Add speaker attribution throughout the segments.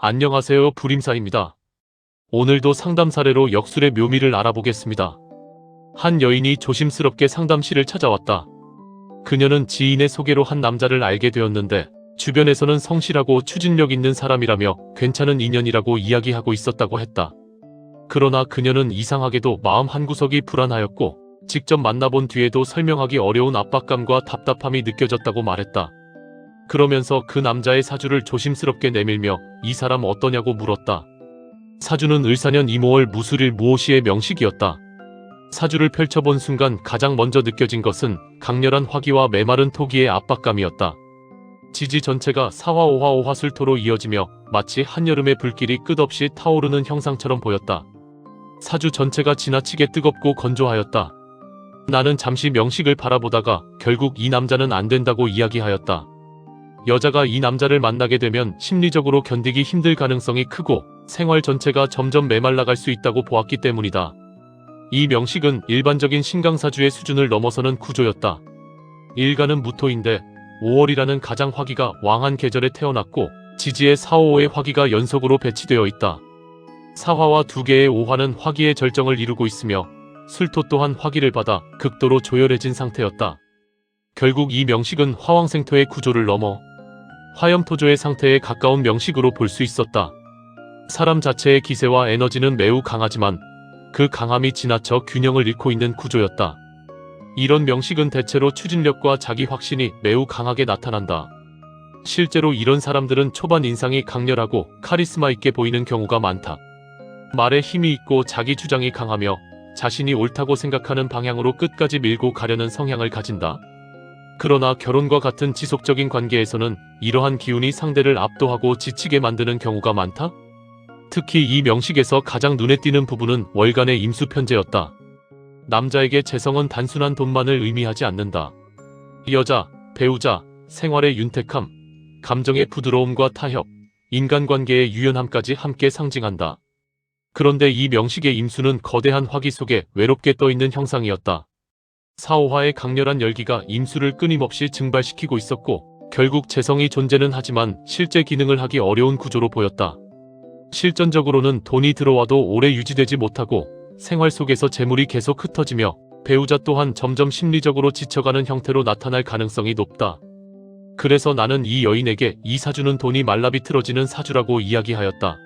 Speaker 1: 안녕하세요. 불임사입니다. 오늘도 상담 사례로 역술의 묘미를 알아보겠습니다. 한 여인이 조심스럽게 상담실을 찾아왔다. 그녀는 지인의 소개로 한 남자를 알게 되었는데 주변에서는 성실하고 추진력 있는 사람이라며 괜찮은 인연이라고 이야기하고 있었다고 했다. 그러나 그녀는 이상하게도 마음 한구석이 불안하였고 직접 만나본 뒤에도 설명하기 어려운 압박감과 답답함이 느껴졌다고 말했다. 그러면서 그 남자의 사주를 조심스럽게 내밀며 이 사람 어떠냐고 물었다. 사주는 을사년 이모월 무술일 무오시의 명식이었다. 사주를 펼쳐본 순간 가장 먼저 느껴진 것은 강렬한 화기와 메마른 토기의 압박감이었다. 지지 전체가 사화 오화 오화술토로 이어지며 마치 한여름의 불길이 끝없이 타오르는 형상처럼 보였다. 사주 전체가 지나치게 뜨겁고 건조하였다. 나는 잠시 명식을 바라보다가 결국 이 남자는 안 된다고 이야기하였다. 여자가 이 남자를 만나게 되면 심리적으로 견디기 힘들 가능성이 크고 생활 전체가 점점 메말라갈 수 있다고 보았기 때문이다. 이 명식은 일반적인 신강사주의 수준을 넘어서는 구조였다. 일간은 무토인데 5월이라는 가장 화기가 왕한 계절에 태어났고 지지의 4, 5의 화기가 연속으로 배치되어 있다. 사화와 두 개의 오화는 화기의 절정을 이루고 있으며 술토 또한 화기를 받아 극도로 조열해진 상태였다. 결국 이 명식은 화왕생토의 구조를 넘어 화염토조의 상태에 가까운 명식으로 볼 수 있었다. 사람 자체의 기세와 에너지는 매우 강하지만 그 강함이 지나쳐 균형을 잃고 있는 구조였다. 이런 명식은 대체로 추진력과 자기 확신이 매우 강하게 나타난다. 실제로 이런 사람들은 초반 인상이 강렬하고 카리스마 있게 보이는 경우가 많다. 말에 힘이 있고 자기 주장이 강하며 자신이 옳다고 생각하는 방향으로 끝까지 밀고 가려는 성향을 가진다. 그러나 결혼과 같은 지속적인 관계에서는 이러한 기운이 상대를 압도하고 지치게 만드는 경우가 많다. 특히 이 명식에서 가장 눈에 띄는 부분은 월간의 임수편제였다. 남자에게 재성은 단순한 돈만을 의미하지 않는다. 여자, 배우자, 생활의 윤택함, 감정의 부드러움과 타협, 인간관계의 유연함까지 함께 상징한다. 그런데 이 명식의 임수는 거대한 화기 속에 외롭게 떠있는 형상이었다. 사오화의 강렬한 열기가 임수를 끊임없이 증발시키고 있었고 결국 재성이 존재는 하지만 실제 기능을 하기 어려운 구조로 보였다. 실전적으로는 돈이 들어와도 오래 유지되지 못하고 생활 속에서 재물이 계속 흩어지며 배우자 또한 점점 심리적으로 지쳐가는 형태로 나타날 가능성이 높다. 그래서 나는 이 여인에게 이 사주는 돈이 말라비틀어지는 사주라고 이야기하였다.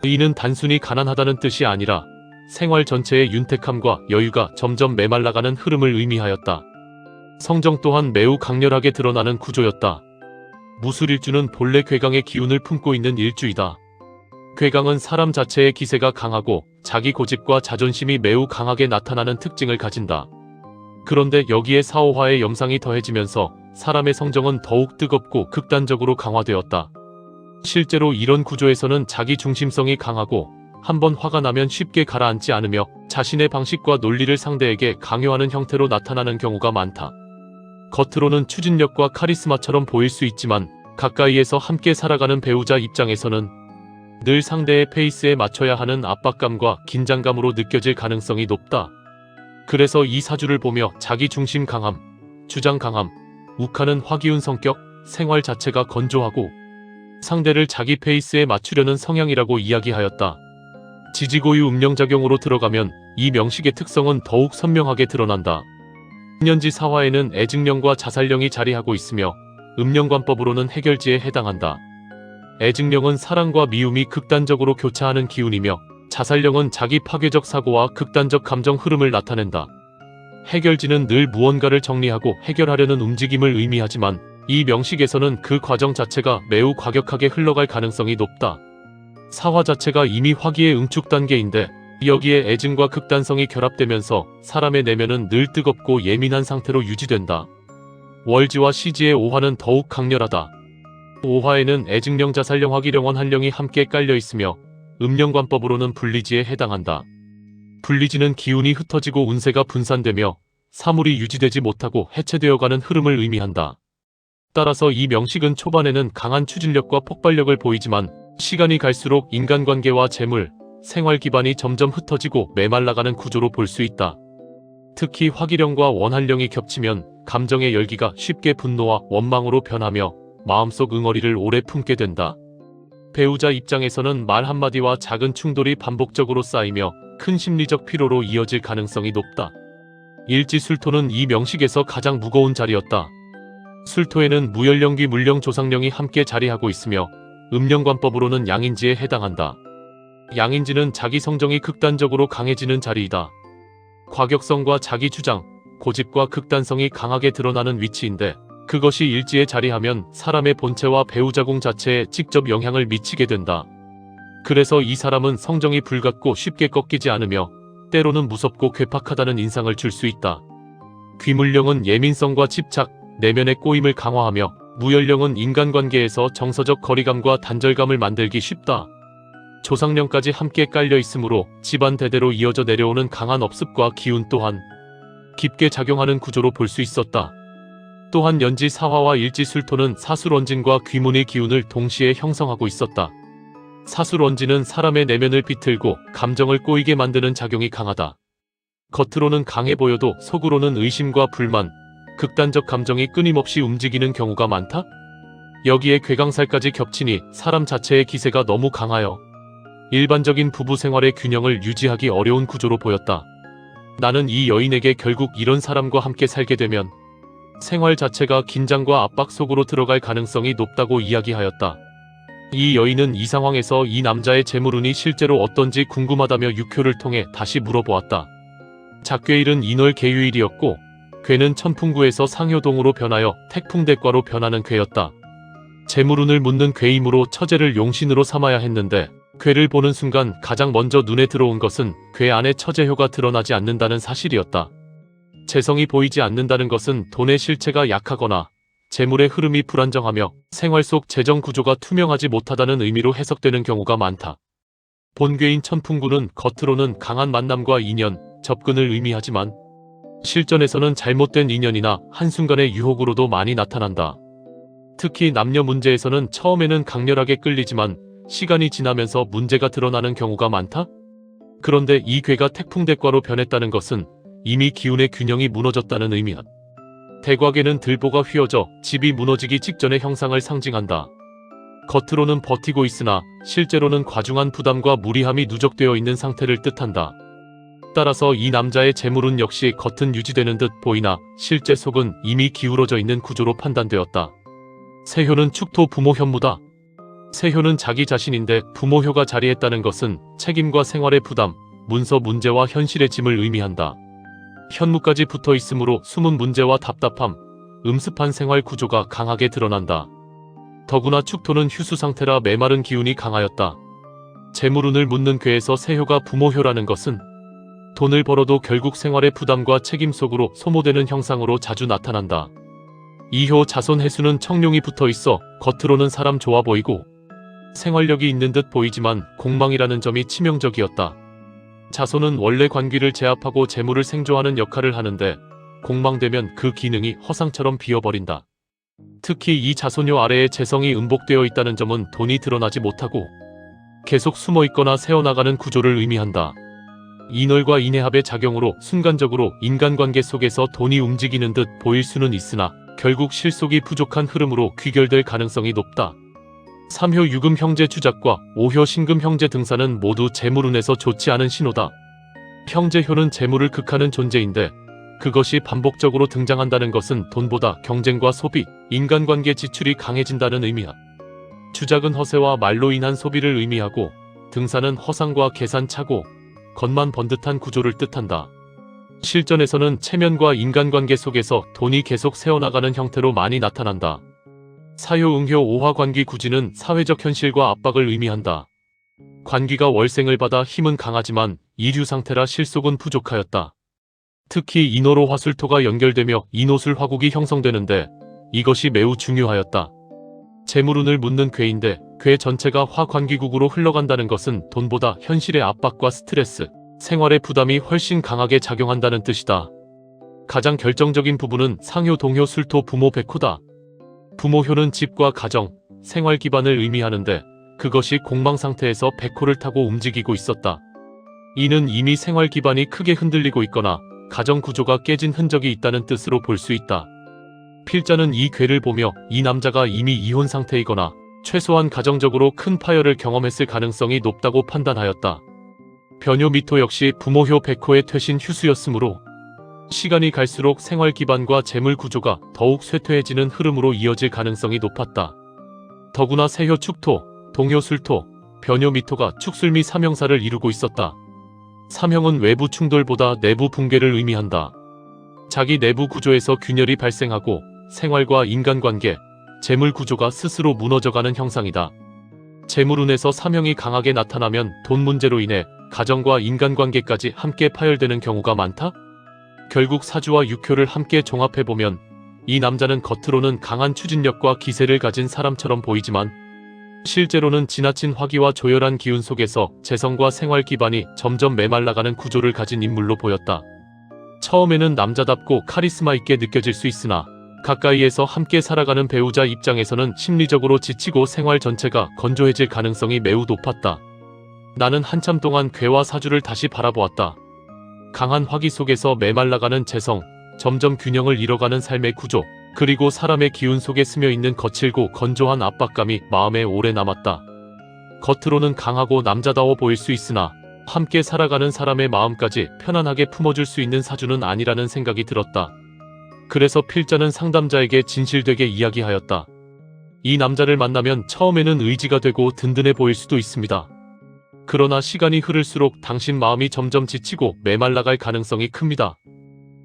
Speaker 1: 이는 단순히 가난하다는 뜻이 아니라 생활 전체의 윤택함과 여유가 점점 메말라가는 흐름을 의미하였다. 성정 또한 매우 강렬하게 드러나는 구조였다. 무술일주는 본래 괴강의 기운을 품고 있는 일주이다. 괴강은 사람 자체의 기세가 강하고 자기 고집과 자존심이 매우 강하게 나타나는 특징을 가진다. 그런데 여기에 사오화의 염상이 더해지면서 사람의 성정은 더욱 뜨겁고 극단적으로 강화되었다. 실제로 이런 구조에서는 자기 중심성이 강하고 한번 화가 나면 쉽게 가라앉지 않으며 자신의 방식과 논리를 상대에게 강요하는 형태로 나타나는 경우가 많다. 겉으로는 추진력과 카리스마처럼 보일 수 있지만 가까이에서 함께 살아가는 배우자 입장에서는 늘 상대의 페이스에 맞춰야 하는 압박감과 긴장감으로 느껴질 가능성이 높다. 그래서 이 사주를 보며 자기 중심 강함, 주장 강함, 욱하는 화기운 성격, 생활 자체가 건조하고 상대를 자기 페이스에 맞추려는 성향이라고 이야기하였다. 지지고유 음령작용으로 들어가면 이 명식의 특성은 더욱 선명하게 드러난다. 음년지 사화에는 애증령과 자살령이 자리하고 있으며 음령관법으로는 해결지에 해당한다. 애증령은 사랑과 미움이 극단적으로 교차하는 기운이며 자살령은 자기 파괴적 사고와 극단적 감정 흐름을 나타낸다. 해결지는 늘 무언가를 정리하고 해결하려는 움직임을 의미하지만 이 명식에서는 그 과정 자체가 매우 과격하게 흘러갈 가능성이 높다. 사화 자체가 이미 화기의 응축 단계인데 여기에 애증과 극단성이 결합되면서 사람의 내면은 늘 뜨겁고 예민한 상태로 유지된다. 월지와 시지의 오화는 더욱 강렬하다. 오화에는 애증령, 자살령, 화기령, 원한령이 함께 깔려 있으며 음령관법으로는 분리지에 해당한다. 분리지는 기운이 흩어지고 운세가 분산되며 사물이 유지되지 못하고 해체되어가는 흐름을 의미한다. 따라서 이 명식은 초반에는 강한 추진력과 폭발력을 보이지만 시간이 갈수록 인간관계와 재물, 생활 기반이 점점 흩어지고 메말라가는 구조로 볼 수 있다. 특히 화기령과 원한령이 겹치면 감정의 열기가 쉽게 분노와 원망으로 변하며 마음속 응어리를 오래 품게 된다. 배우자 입장에서는 말 한마디와 작은 충돌이 반복적으로 쌓이며 큰 심리적 피로로 이어질 가능성이 높다. 일지술토는 이 명식에서 가장 무거운 자리였다. 술토에는 무연령귀 물령 조상령이 함께 자리하고 있으며 음령관법으로는 양인지에 해당한다. 양인지는 자기 성정이 극단적으로 강해지는 자리이다. 과격성과 자기 주장, 고집과 극단성이 강하게 드러나는 위치인데 그것이 일지에 자리하면 사람의 본체와 배우자궁 자체에 직접 영향을 미치게 된다. 그래서 이 사람은 성정이 불같고 쉽게 꺾이지 않으며 때로는 무섭고 괴팍하다는 인상을 줄 수 있다. 귀물령은 예민성과 집착, 내면의 꼬임을 강화하며 무연령은 인간관계에서 정서적 거리감과 단절감을 만들기 쉽다. 조상령까지 함께 깔려 있으므로 집안 대대로 이어져 내려오는 강한 업습과 기운 또한 깊게 작용하는 구조로 볼 수 있었다. 또한 연지 사화와 일지 술토는 사술원진과 귀문의 기운을 동시에 형성하고 있었다. 사술원진은 사람의 내면을 비틀고 감정을 꼬이게 만드는 작용이 강하다. 겉으로는 강해 보여도 속으로는 의심과 불만, 극단적 감정이 끊임없이 움직이는 경우가 많다? 여기에 괴강살까지 겹치니 사람 자체의 기세가 너무 강하여 일반적인 부부 생활의 균형을 유지하기 어려운 구조로 보였다. 나는 이 여인에게 결국 이런 사람과 함께 살게 되면 생활 자체가 긴장과 압박 속으로 들어갈 가능성이 높다고 이야기하였다. 이 여인은 이 상황에서 이 남자의 재물운이 실제로 어떤지 궁금하다며 육효를 통해 다시 물어보았다. 작괴일은 인월 계유일이었고 괴는 천풍구에서 상효동으로 변하여 택풍대과로 변하는 괴였다. 재물운을 묻는 괴이므로 처제를 용신으로 삼아야 했는데 괴를 보는 순간 가장 먼저 눈에 들어온 것은 괴 안에 처제효가 드러나지 않는다는 사실이었다. 재성이 보이지 않는다는 것은 돈의 실체가 약하거나 재물의 흐름이 불안정하며 생활 속 재정 구조가 투명하지 못하다는 의미로 해석되는 경우가 많다. 본괴인 천풍구는 겉으로는 강한 만남과 인연, 접근을 의미하지만 실전에서는 잘못된 인연이나 한순간의 유혹으로도 많이 나타난다. 특히 남녀 문제에서는 처음에는 강렬하게 끌리지만 시간이 지나면서 문제가 드러나는 경우가 많다? 그런데 이 괴가 택풍대과로 변했다는 것은 이미 기운의 균형이 무너졌다는 의미야. 대과괴는 들보가 휘어져 집이 무너지기 직전의 형상을 상징한다. 겉으로는 버티고 있으나 실제로는 과중한 부담과 무리함이 누적되어 있는 상태를 뜻한다. 따라서 이 남자의 재물운 역시 겉은 유지되는 듯 보이나 실제 속은 이미 기울어져 있는 구조로 판단되었다. 세효는 축토 부모 현무다. 세효는 자기 자신인데 부모효가 자리했다는 것은 책임과 생활의 부담, 문서 문제와 현실의 짐을 의미한다. 현무까지 붙어 있으므로 숨은 문제와 답답함, 음습한 생활 구조가 강하게 드러난다. 더구나 축토는 휴수 상태라 메마른 기운이 강하였다. 재물운을 묻는 괴에서 세효가 부모효라는 것은 돈을 벌어도 결국 생활의 부담과 책임 속으로 소모되는 형상으로 자주 나타난다. 이효 자손 해수는 청룡이 붙어 있어 겉으로는 사람 좋아 보이고 생활력이 있는 듯 보이지만 공망이라는 점이 치명적이었다. 자손은 원래 관귀를 제압하고 재물을 생조하는 역할을 하는데 공망되면 그 기능이 허상처럼 비어버린다. 특히 이 자손요 아래에 재성이 음복되어 있다는 점은 돈이 드러나지 못하고 계속 숨어있거나 새어나가는 구조를 의미한다. 인월과 인해합의 작용으로 순간적으로 인간관계 속에서 돈이 움직이는 듯 보일 수는 있으나 결국 실속이 부족한 흐름으로 귀결될 가능성이 높다. 3효 유금 형제 주작과 5효 신금 형제 등사는 모두 재물운에서 좋지 않은 신호다. 형제효는 재물을 극하는 존재인데 그것이 반복적으로 등장한다는 것은 돈보다 경쟁과 소비, 인간관계 지출이 강해진다는 의미야. 주작은 허세와 말로 인한 소비를 의미하고 등사는 허상과 계산착오, 겉만 번듯한 구조를 뜻한다. 실전에서는 체면과 인간관계 속에서 돈이 계속 새어나가는 형태로 많이 나타난다. 사효 응효 오화 관귀 구지는 사회적 현실과 압박을 의미한다. 관귀가 월생을 받아 힘은 강하지만 이류 상태라 실속은 부족하였다. 특히 인호로 화술토가 연결되며 인호술 화국이 형성되는데 이것이 매우 중요하였다. 재물운을 묻는 괴인데 괴 전체가 화관귀국으로 흘러간다는 것은 돈보다 현실의 압박과 스트레스, 생활의 부담이 훨씬 강하게 작용한다는 뜻이다. 가장 결정적인 부분은 상효 동효 술토 부모 백호다. 부모효는 집과 가정, 생활 기반을 의미하는데 그것이 공망 상태에서 백호를 타고 움직이고 있었다. 이는 이미 생활 기반이 크게 흔들리고 있거나 가정 구조가 깨진 흔적이 있다는 뜻으로 볼 수 있다. 필자는 이 괴를 보며 이 남자가 이미 이혼 상태이거나 최소한 가정적으로 큰 파열을 경험했을 가능성이 높다고 판단하였다. 변효 미토 역시 부모효 백호의 퇴신 휴수였으므로 시간이 갈수록 생활 기반과 재물 구조가 더욱 쇠퇴해지는 흐름으로 이어질 가능성이 높았다. 더구나 세효 축토, 동효 술토, 변효 미토가 축술미 삼형사를 이루고 있었다. 삼형은 외부 충돌보다 내부 붕괴를 의미한다. 자기 내부 구조에서 균열이 발생하고 생활과 인간관계, 재물 구조가 스스로 무너져가는 형상이다. 재물운에서 삼형이 강하게 나타나면 돈 문제로 인해 가정과 인간관계까지 함께 파열되는 경우가 많다? 결국 사주와 육효를 함께 종합해보면 이 남자는 겉으로는 강한 추진력과 기세를 가진 사람처럼 보이지만 실제로는 지나친 화기와 조열한 기운 속에서 재성과 생활 기반이 점점 메말라가는 구조를 가진 인물로 보였다. 처음에는 남자답고 카리스마 있게 느껴질 수 있으나 가까이에서 함께 살아가는 배우자 입장에서는 심리적으로 지치고 생활 전체가 건조해질 가능성이 매우 높았다. 나는 한참 동안 괴와 사주를 다시 바라보았다. 강한 화기 속에서 메말라가는 재성, 점점 균형을 잃어가는 삶의 구조, 그리고 사람의 기운 속에 스며있는 거칠고 건조한 압박감이 마음에 오래 남았다. 겉으로는 강하고 남자다워 보일 수 있으나 함께 살아가는 사람의 마음까지 편안하게 품어줄 수 있는 사주는 아니라는 생각이 들었다. 그래서 필자는 상담자에게 진실되게 이야기하였다. 이 남자를 만나면 처음에는 의지가 되고 든든해 보일 수도 있습니다. 그러나 시간이 흐를수록 당신 마음이 점점 지치고 메말라갈 가능성이 큽니다.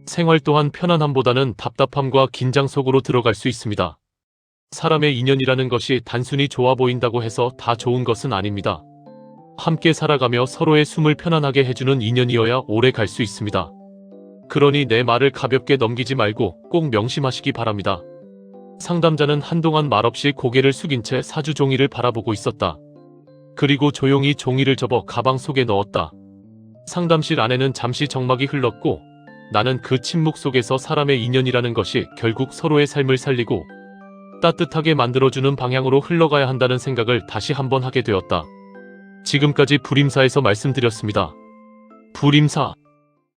Speaker 1: 생활 또한 편안함보다는 답답함과 긴장 속으로 들어갈 수 있습니다. 사람의 인연이라는 것이 단순히 좋아 보인다고 해서 다 좋은 것은 아닙니다. 함께 살아가며 서로의 숨을 편안하게 해주는 인연이어야 오래 갈 수 있습니다. 그러니 내 말을 가볍게 넘기지 말고 꼭 명심하시기 바랍니다. 상담자는 한동안 말없이 고개를 숙인 채 사주 종이를 바라보고 있었다. 그리고 조용히 종이를 접어 가방 속에 넣었다. 상담실 안에는 잠시 정막이 흘렀고 나는 그 침묵 속에서 사람의 인연이라는 것이 결국 서로의 삶을 살리고 따뜻하게 만들어주는 방향으로 흘러가야 한다는 생각을 다시 한번 하게 되었다. 지금까지 불임사에서 말씀드렸습니다. 불임사.